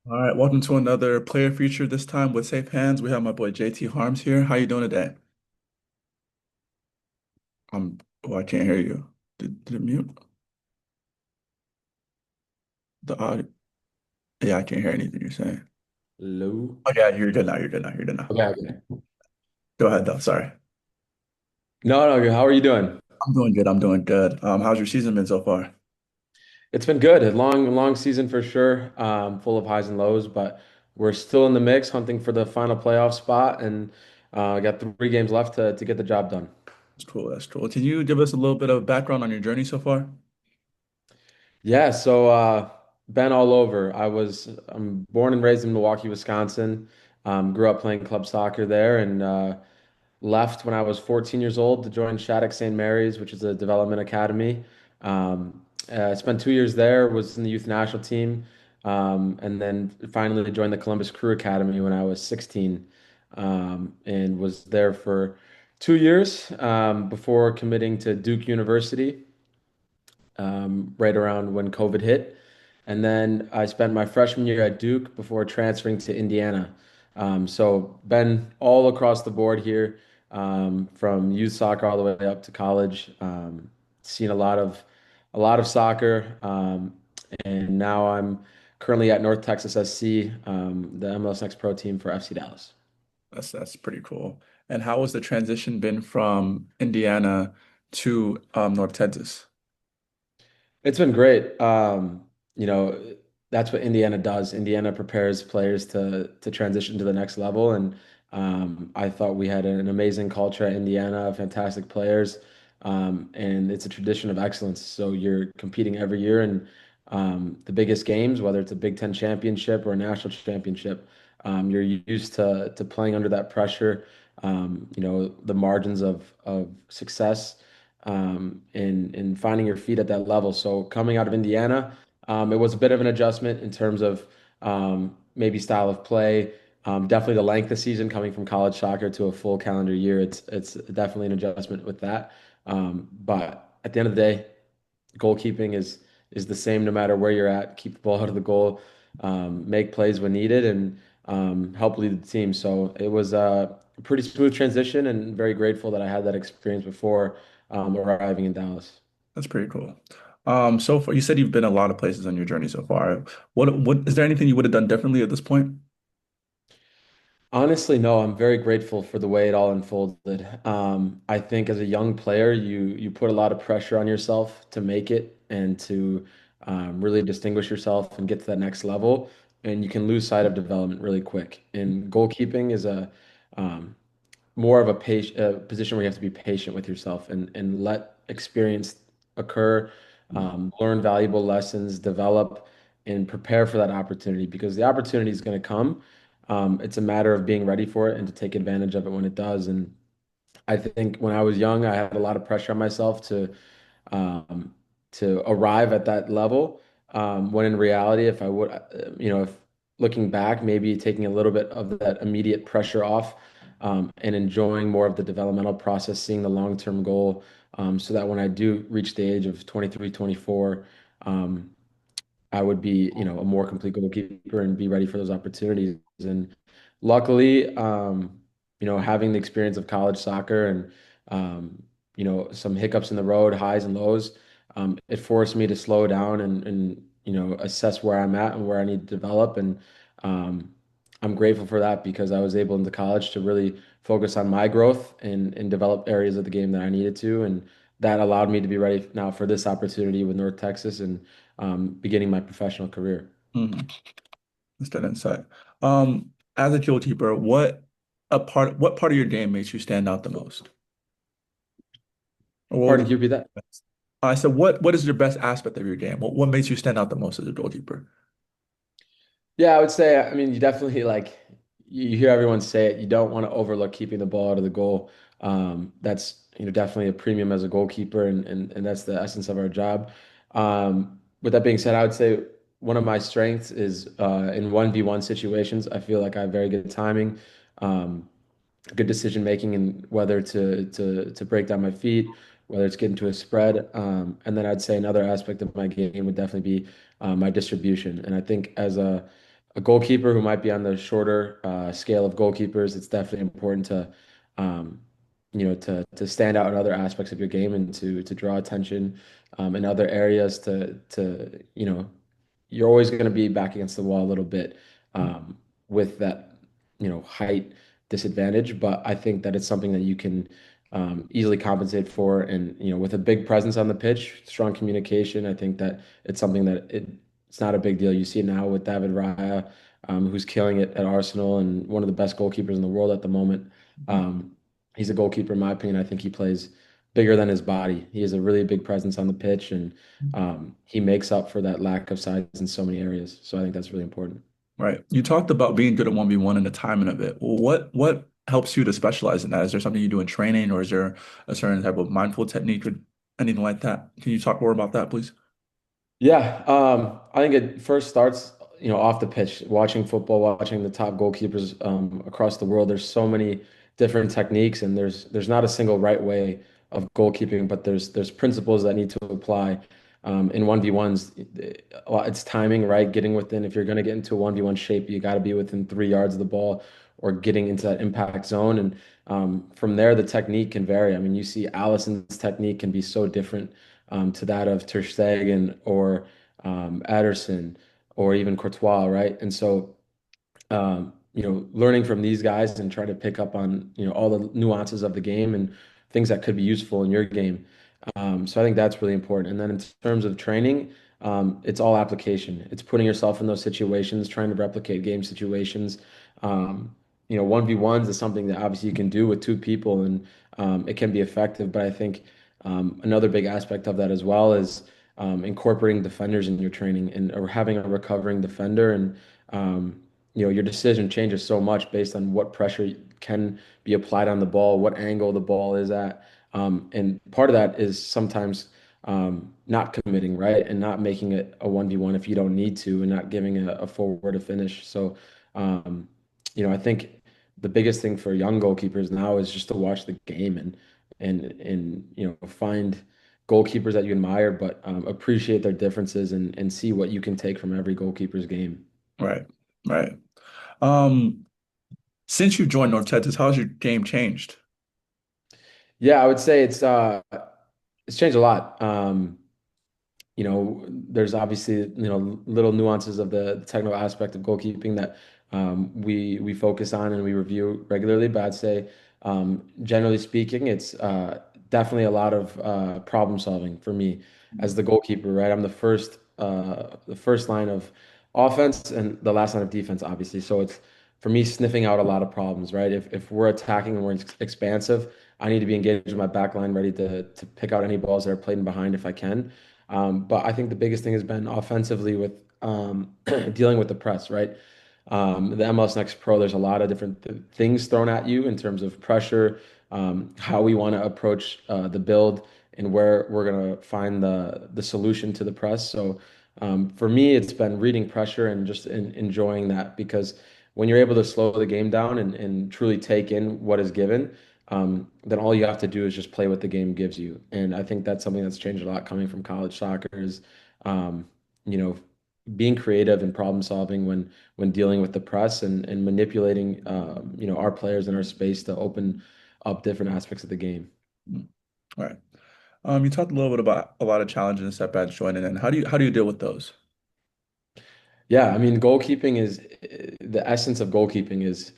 All right, welcome to another player feature. This time with Safe Hands, we have my boy JT Harms here. How you doing today? Oh, I can't hear you. Did it mute the audio? Yeah, I can't hear anything you're saying. Hello. Oh yeah, you're good now. You're good now. You're good now. Okay, okay. Go ahead though. Sorry. No, how are you doing? I'm doing good. I'm doing good. How's your season been so far? It's been good. A long season for sure, full of highs and lows, but we're still in the mix, hunting for the final playoff spot, and got 3 games left to get the job done. That's cool. That's cool. Can you give us a little bit of background on your journey so far? Yeah, so been all over. I'm born and raised in Milwaukee, Wisconsin. Grew up playing club soccer there, and left when I was 14 years old to join Shattuck St. Mary's, which is a development academy. I spent 2 years there, was in the youth national team, and then finally joined the Columbus Crew Academy when I was 16, and was there for 2 years before committing to Duke University right around when COVID hit. And then I spent my freshman year at Duke before transferring to Indiana. So been all across the board here, from youth soccer all the way up to college. Seen a lot of soccer, and now I'm currently at North Texas SC, the MLS Next Pro team for FC Dallas. That's pretty cool. And how has the transition been from Indiana to North Texas? It's been great. You know, that's what Indiana does. Indiana prepares players to transition to the next level, and I thought we had an amazing culture at Indiana, fantastic players, and it's a tradition of excellence. So you're competing every year in the biggest games, whether it's a Big Ten championship or a national championship. You're used to playing under that pressure. The margins of success in finding your feet at that level. So coming out of Indiana, it was a bit of an adjustment in terms of maybe style of play. Definitely the length of season coming from college soccer to a full calendar year. It's definitely an adjustment with that. But at the end of the day, goalkeeping is the same no matter where you're at. Keep the ball out of the goal, make plays when needed, and help lead the team. So it was a pretty smooth transition, and very grateful that I had that experience before arriving in Dallas. That's pretty cool. So far, you said you've been a lot of places on your journey so far. What is there anything you would have done differently at this point? Honestly, no, I'm very grateful for the way it all unfolded. I think as a young player, you put a lot of pressure on yourself to make it and to really distinguish yourself and get to that next level. And you can lose sight of development really quick. And goalkeeping is a um, more of a position where you have to be patient with yourself and let experience occur, learn valuable lessons, develop, and prepare for that opportunity because the opportunity is going to come. It's a matter of being ready for it and to take advantage of it when it does. And I think when I was young, I had a lot of pressure on myself um, to arrive at that level. When in reality, if I would, if looking back, maybe taking a little bit of that immediate pressure off, and enjoying more of the developmental process, seeing the long-term goal, so that when I do reach the age of 23, 24, um, I would be, a more complete goalkeeper and be ready for those opportunities. And luckily, having the experience of college soccer and, some hiccups in the road, highs and lows, it forced me to slow down and assess where I'm at and where I need to develop. And um, I'm grateful for that because I was able into college to really focus on my growth and develop areas of the game that I needed to. And that allowed me to be ready now for this opportunity with North Texas and beginning my professional career. Mhm. That's that insight. As a goalkeeper, what part of your game makes you stand out the most? Or what would Pardon, you can you repeat that? best? I said, what is your best aspect of your game? What makes you stand out the most as a goalkeeper? Yeah, I would say, I mean, you definitely you hear everyone say it, you don't want to overlook keeping the ball out of the goal. That's, definitely a premium as a goalkeeper, and that's the essence of our job. With that being said, I would say one of my strengths is in 1v1 situations. I feel like I have very good timing, um, good decision making, and whether to break down my feet, whether it's getting to a spread. And then I'd say another aspect of my game would definitely be my distribution. And I think as a a goalkeeper who might be on the shorter scale of goalkeepers, it's definitely important to, um, to stand out in other aspects of your game and to draw attention in other areas. You're always going to be back against the wall a little bit with that, height disadvantage. But I think that it's something that you can easily compensate for, and with a big presence on the pitch, strong communication. I think that it's something that it's not a big deal. You see it now with David Raya, who's killing it at Arsenal and one of the best goalkeepers in the world at the moment. Um, he's a goalkeeper, in my opinion. I think he plays bigger than his body. He has a really big presence on the pitch, and he makes up for that lack of size in so many areas. So I think that's really important. Right. You talked about being good at 1v1 and the timing of it. Well, what helps you to specialize in that? Is there something you do in training, or is there a certain type of mindful technique or anything like that? Can you talk more about that, please? Yeah, I think it first starts, off the pitch, watching football, watching the top goalkeepers across the world. There's so many different techniques, and there's not a single right way of goalkeeping, but there's principles that need to apply. In 1v1s, it's timing, right? Getting within, if you're going to get into a 1v1 shape, you got to be within 3 yards of the ball or getting into that impact zone. And from there, the technique can vary. I mean, you see Allison's technique can be so different to that of Ter Stegen or Ederson or even Courtois, right? And so, learning from these guys and trying to pick up on, all the nuances of the game and things that could be useful in your game. So I think that's really important. And then in terms of training, it's all application. It's putting yourself in those situations, trying to replicate game situations. 1v1s is something that obviously you can do with two people and it can be effective. But I think another big aspect of that as well is incorporating defenders in your training and or having a recovering defender. And your decision changes so much based on what pressure can be applied on the ball, what angle the ball is at. And part of that is sometimes not committing, right? And not making it a 1v1 if you don't need to, and not giving a forward a finish. So, um, I think the biggest thing for young goalkeepers now is just to watch the game and find goalkeepers that you admire, but appreciate their differences and see what you can take from every goalkeeper's game. Right. Right. Um, since you joined North Texas, how's your game changed? Yeah, I would say it's changed a lot. There's obviously, little nuances of the technical aspect of goalkeeping that we focus on and we review regularly. But I'd say, generally speaking, it's definitely a lot of problem solving for me as the goalkeeper, right? I'm the first line of offense and the last line of defense, obviously. So it's for me sniffing out a lot of problems, right? If we're attacking and we're expansive, I need to be engaged with my back line, ready to pick out any balls that are played in behind if I can. But I think the biggest thing has been offensively with dealing with the press, right? The MLS Next Pro, there's a lot of different things thrown at you in terms of pressure, how we want to approach the build, and where we're going to find the solution to the press. So for me, it's been reading pressure and just enjoying that because when you're able to slow the game down and truly take in what is given, then all you have to do is just play what the game gives you. And I think that's something that's changed a lot coming from college soccer is, um, you know, being creative and problem solving when dealing with the press and manipulating, our players in our space to open up different aspects of the game. Mm. Right. You talked a little bit about a lot of challenges and setbacks joining in. How do you deal with those? Yeah, I mean, goalkeeping is the essence of goalkeeping is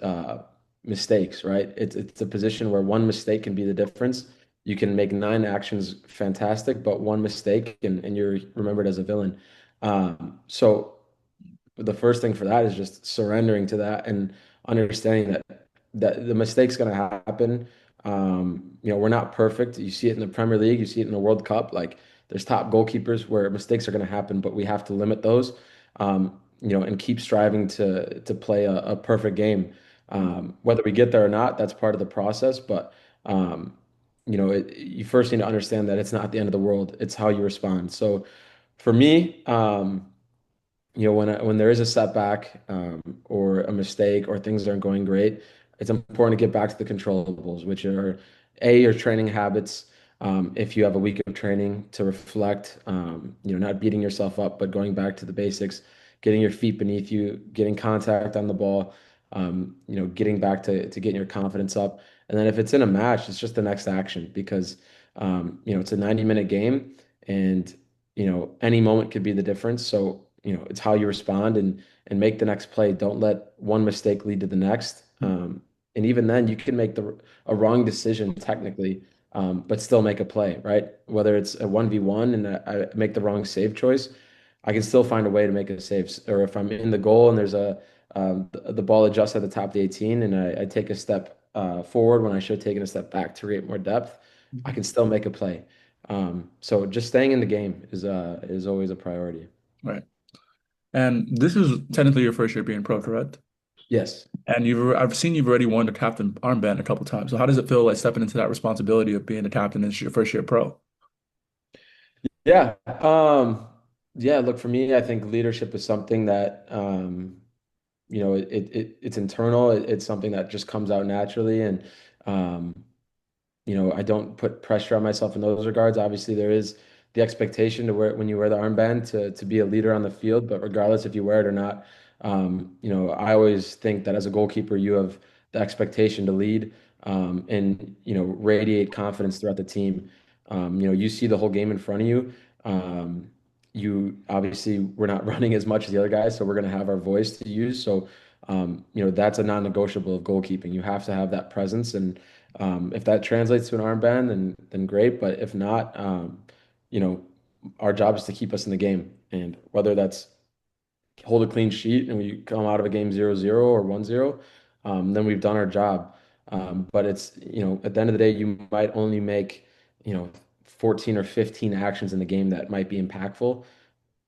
mistakes, right? It's a position where one mistake can be the difference. You can make nine actions fantastic, but one mistake and you're remembered as a villain. So the first thing for that is just surrendering to that and understanding that the mistake's going to happen. We're not perfect. You see it in the Premier League, you see it in the World Cup. Like there's top goalkeepers where mistakes are going to happen, but we have to limit those. And keep striving to play a perfect game. Whether we get there or not, that's part of the process. But you first need to understand that it's not the end of the world. It's how you respond. So for me, when there is a setback or a mistake or things aren't going great, it's important to get back to the controllables, which are your training habits. If you have a week of training to reflect, not beating yourself up, but going back to the basics, getting your feet beneath you, getting contact on the ball, getting back to getting your confidence up. And then if it's in a match, it's just the next action because it's a 90-minute game and any moment could be the difference. So, it's how you respond and make the next play. Don't let one mistake lead to the next. And even then, you can make a wrong decision technically, but still make a play, right? Whether it's a 1v1 and I make the wrong save choice, I can still find a way to make a save. Or if I'm in the goal and there's the ball adjusts at the top of the 18 and I take a step forward when I should have taken a step back to create more depth, I Mhm. can still make a play. So just staying in the game is always a priority. Right. And this is technically your first year being pro, correct? Yes. And I've seen you've already worn the captain armband a couple times. So how does it feel like stepping into that responsibility of being the captain as your first year pro? Yeah. Yeah, look, for me, I think leadership is something that it's internal. It's something that just comes out naturally. And um, I don't put pressure on myself in those regards. Obviously, there is the expectation to wear when you wear the armband to be a leader on the field, but regardless if you wear it or not, I always think that as a goalkeeper, you have the expectation to lead and radiate confidence throughout the team. You see the whole game in front of you. You obviously we're not running as much as the other guys, so we're going to have our voice to use. So, that's a non-negotiable of goalkeeping. You have to have that presence and if that translates to an armband, then great. But if not, you know, our job is to keep us in the game. And whether that's hold a clean sheet and we come out of a game 0-0 or 1-0, then we've done our job. But it's, at the end of the day, you might only make, you know, 14 or 15 actions in the game that might be impactful.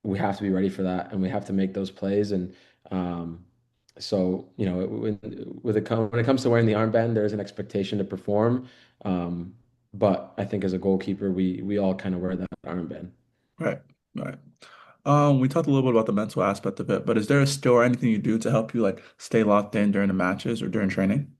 We have to be ready for that and we have to make those plays. And so, when it comes to wearing the armband, there's an expectation to perform. Um, but I think as a goalkeeper, we all kind of wear that armband. Right. Right. We talked a little bit about the mental aspect of it, but is there a skill or anything you do to help you like stay locked in during the matches or during training?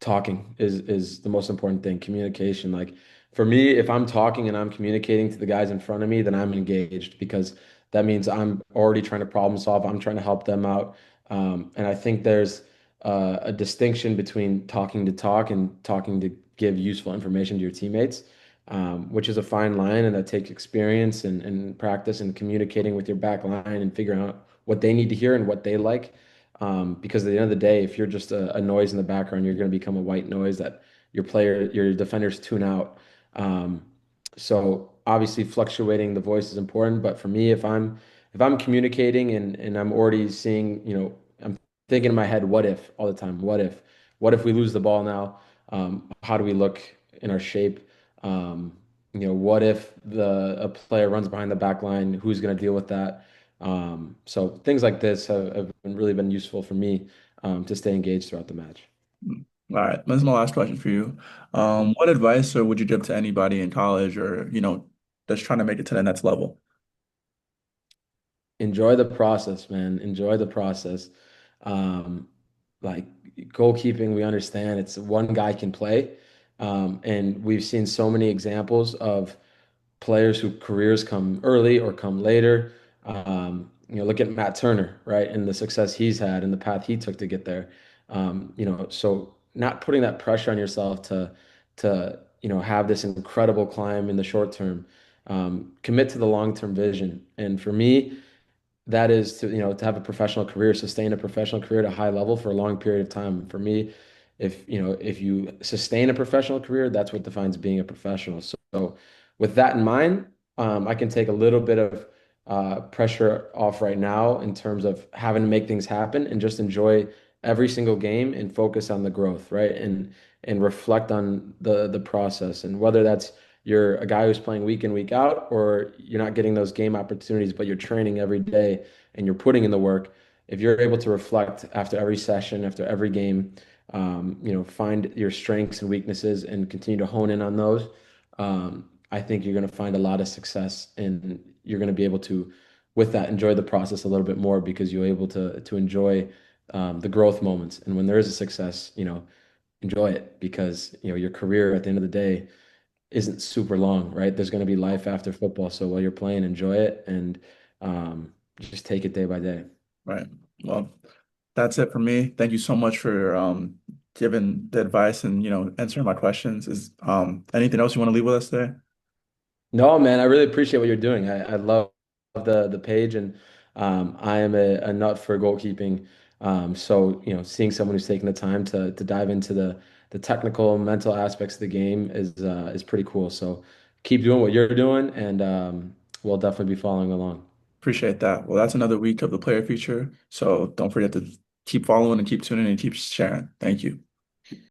Talking is the most important thing, communication. Like for me, if I'm talking and I'm communicating to the guys in front of me, then I'm engaged because that means I'm already trying to problem solve. I'm trying to help them out. And I think there's a distinction between talking to talk and talking to give useful information to your teammates, which is a fine line, and that takes experience and practice and communicating with your back line and figuring out what they need to hear and what they like. Because at the end of the day, if you're just a noise in the background, you're going to become a white noise that your defenders tune out. Um, so obviously fluctuating the voice is important, but for me, if I'm communicating and I'm already seeing, I'm thinking in my head, what if all the time? What if we lose the ball now? How do we look in our shape? What if a player runs behind the back line? Who's going to deal with that? So things like this have really been useful for me to stay engaged throughout the match. All right, this is my last question for you. What advice or would you give to anybody in college or, that's trying to make it to the next level? Enjoy the process, man. Enjoy the process. Um, like goalkeeping, we understand it's one guy can play. And we've seen so many examples of players whose careers come early or come later. Look at Matt Turner, right? And the success he's had and the path he took to get there. So not putting that pressure on yourself to have this incredible climb in the short term. Commit to the long-term vision. And for me, that is to have a professional career, sustain a professional career at a high level for a long period of time. For me, if you sustain a professional career, that's what defines being a professional. So with that in mind, I can take a little bit of pressure off right now in terms of having to make things happen and just enjoy every single game and focus on the growth, right? And reflect on the process and whether that's you're a guy who's playing week in, week out, or you're not getting those game opportunities, but you're training every day and you're putting in the work. If you're able to reflect after every session, after every game, find your strengths and weaknesses and continue to hone in on those, I think you're going to find a lot of success and you're going to be able to, with that, enjoy the process a little bit more because you're able to enjoy the growth moments. And when there is a success, enjoy it because your career at the end of the day isn't super long, right? There's going to be life after football. So while you're playing, enjoy it. And just take it day by day. Right. Well, that's it for me. Thank you so much for giving the advice and answering my questions. Is anything else you want to leave with us today? No, man, I really appreciate what you're doing. I love the page, and I am a nut for goalkeeping. So seeing someone who's taking the time to dive into the technical, mental aspects of the game is pretty cool. So keep doing what you're doing, and we'll definitely be following along. Appreciate that. Well, that's another week of the player feature. So don't forget to keep following and keep tuning in and keep sharing. Thank you.